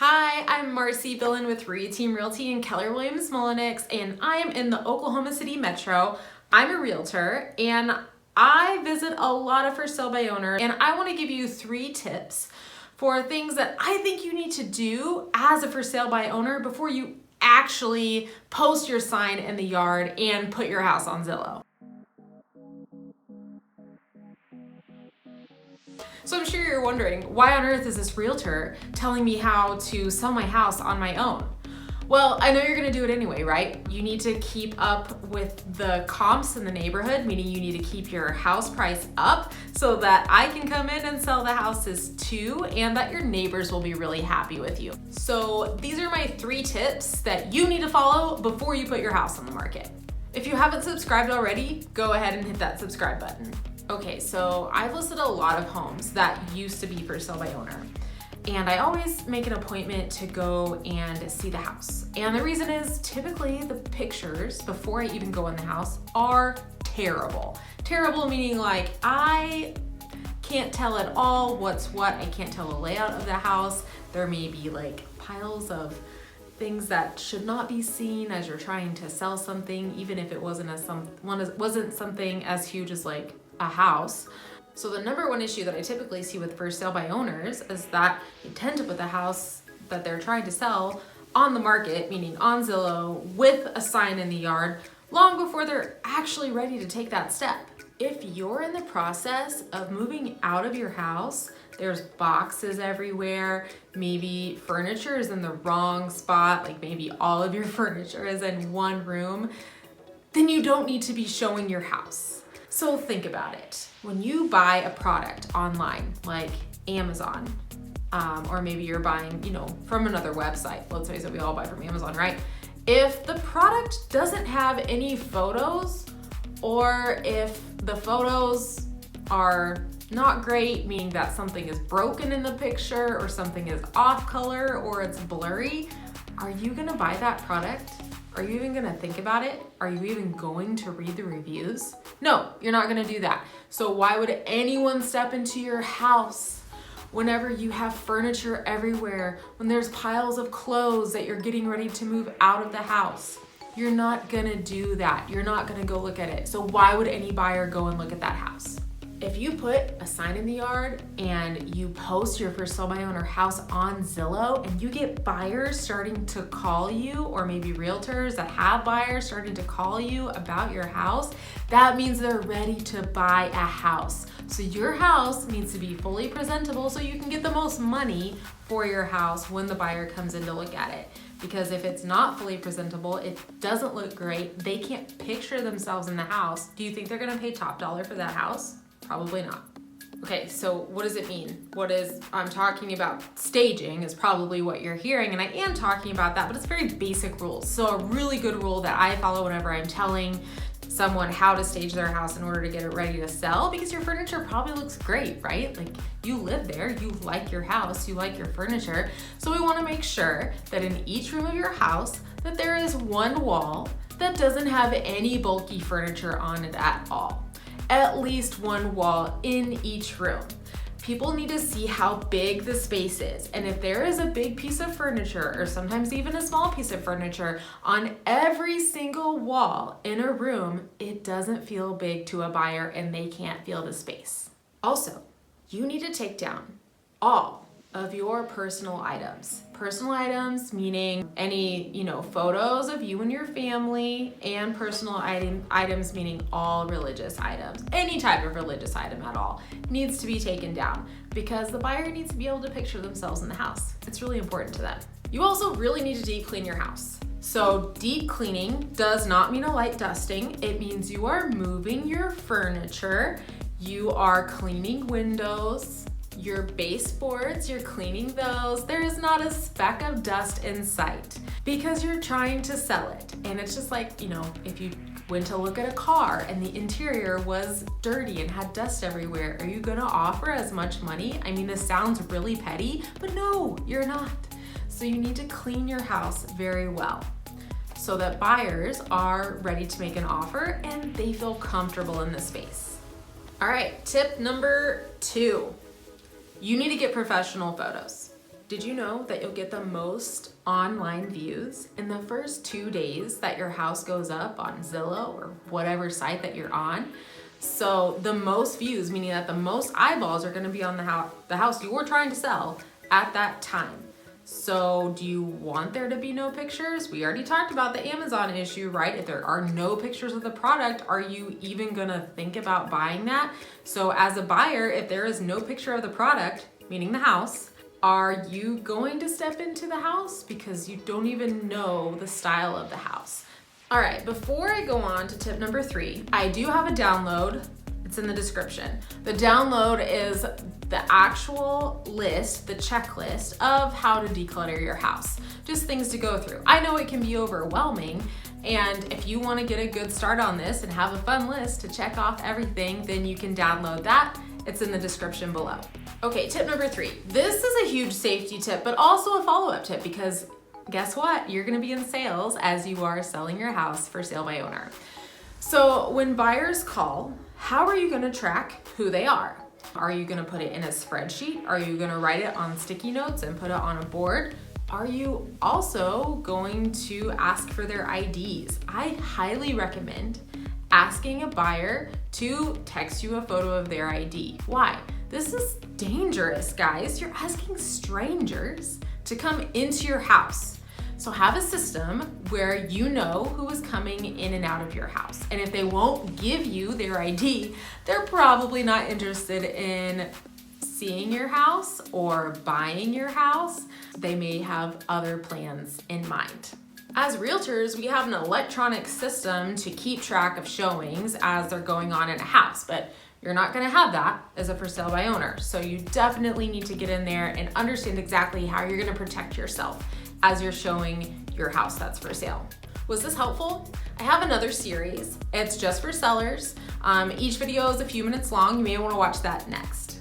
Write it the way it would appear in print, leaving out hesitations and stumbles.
Hi, I'm Marcie Billen with Team Realty in Keller Mulinix, and I am in the Oklahoma City Metro. I'm a realtor and I visit a lot of for sale by owners, and I want to give you 3 tips for things that I think you need to do as a for sale by owner before you actually post your sign in the yard and put your house on Zillow. So I'm sure you're wondering, why on earth is this realtor telling me how to sell my house on my own? Well, I know you're gonna do it anyway, right? You need to keep up with the comps in the neighborhood, meaning you need to keep your house price up so that I can come in and sell the houses too, and that your neighbors will be really happy with you. So these are my 3 tips that you need to follow before you put your house on the market. If you haven't subscribed already, go ahead and hit that subscribe button. Okay, so I've listed a lot of homes that used to be for sale by owner, and I always make an appointment to go and see the house. And the reason is typically the pictures before I even go in the house are terrible. Terrible meaning like I can't tell at all what's what. I can't tell the layout of the house. There may be like piles of things that should not be seen as you're trying to sell something, even if it wasn't something as huge as like a house. So the number one issue that I typically see with for sale by owners is that they tend to put the house that they're trying to sell on the market, meaning on Zillow, with a sign in the yard long before they're actually ready to take that step. If you're in the process of moving out of your house, there's boxes everywhere, maybe furniture is in the wrong spot, like maybe all of your furniture is in one room, then you don't need to be showing your house. So think about it. When you buy a product online, like Amazon, or maybe you're buying, from another website, let's face it, we all buy from Amazon, right? If the product doesn't have any photos, or if the photos are not great, meaning that something is broken in the picture, or something is off color, or it's blurry, are you gonna buy that product? Are you even gonna think about it? Are you even going to read the reviews? No, you're not gonna do that. So why would anyone step into your house whenever you have furniture everywhere, when there's piles of clothes that you're getting ready to move out of the house? You're not gonna do that. You're not gonna go look at it. So why would any buyer go and look at that house? If you put a sign in the yard and you post your for sale by owner house on Zillow and you get buyers starting to call you, or maybe realtors that have buyers starting to call you about your house, that means they're ready to buy a house. So your house needs to be fully presentable so you can get the most money for your house when the buyer comes in to look at it. Because if it's not fully presentable, it doesn't look great, they can't picture themselves in the house, do you think they're gonna pay top dollar for that house? Probably not. Okay, so what does it mean? I'm talking about staging is probably what you're hearing, and I am talking about that, but it's very basic rules. So a really good rule that I follow whenever I'm telling someone how to stage their house in order to get it ready to sell, because your furniture probably looks great, right? Like you live there, you like your house, you like your furniture. So we wanna make sure that in each room of your house that there is one wall that doesn't have any bulky furniture on it at all. At least one wall in each room. People need to see how big the space is. And if there is a big piece of furniture, or sometimes even a small piece of furniture on every single wall in a room, it doesn't feel big to a buyer and they can't feel the space. Also, you need to take down all of your personal items. Personal items meaning any, photos of you and your family, and personal items meaning all religious items. Any type of religious item at all needs to be taken down because the buyer needs to be able to picture themselves in the house. It's really important to them. You also really need to deep clean your house. So deep cleaning does not mean a light dusting. It means you are moving your furniture, you are cleaning windows, your baseboards, you're cleaning those. There is not a speck of dust in sight because you're trying to sell it. And it's just like, if you went to look at a car and the interior was dirty and had dust everywhere, are you gonna offer as much money? I mean, this sounds really petty, but no, you're not. So you need to clean your house very well so that buyers are ready to make an offer and they feel comfortable in the space. All right, tip number 2. You need to get professional photos. Did you know that you'll get the most online views in the first 2 days that your house goes up on Zillow or whatever site that you're on? So the most views, meaning that the most eyeballs are going to be on the house you're trying to sell at that time. So do you want there to be no pictures? We already talked about the Amazon issue, right? If there are no pictures of the product, are you even gonna think about buying that? So as a buyer, if there is no picture of the product, meaning the house, are you going to step into the house because you don't even know the style of the house? All right, before I go on to tip number 3, I do have a download. It's in the description. The download is the actual list, the checklist of how to declutter your house. Just things to go through. I know it can be overwhelming, and if you want to get a good start on this and have a fun list to check off everything, then you can download that. It's in the description below. Okay, tip number 3. This is a huge safety tip, but also a follow-up tip because guess what? You're gonna be in sales as you are selling your house for sale by owner. So when buyers call, how are you gonna track who they are? Are you gonna put it in a spreadsheet? Are you gonna write it on sticky notes and put it on a board? Are you also going to ask for their IDs? I highly recommend asking a buyer to text you a photo of their ID. Why? This is dangerous, guys. You're asking strangers to come into your house. So have a system where you know who is coming in and out of your house. And if they won't give you their ID, they're probably not interested in seeing your house or buying your house. They may have other plans in mind. As realtors, we have an electronic system to keep track of showings as they're going on in a house, but you're not gonna have that as a for sale by owner. So you definitely need to get in there and understand exactly how you're gonna protect yourself as you're showing your house that's for sale. Was this helpful? I have another series. It's just for sellers. Each video is a few minutes long. You may wanna watch that next.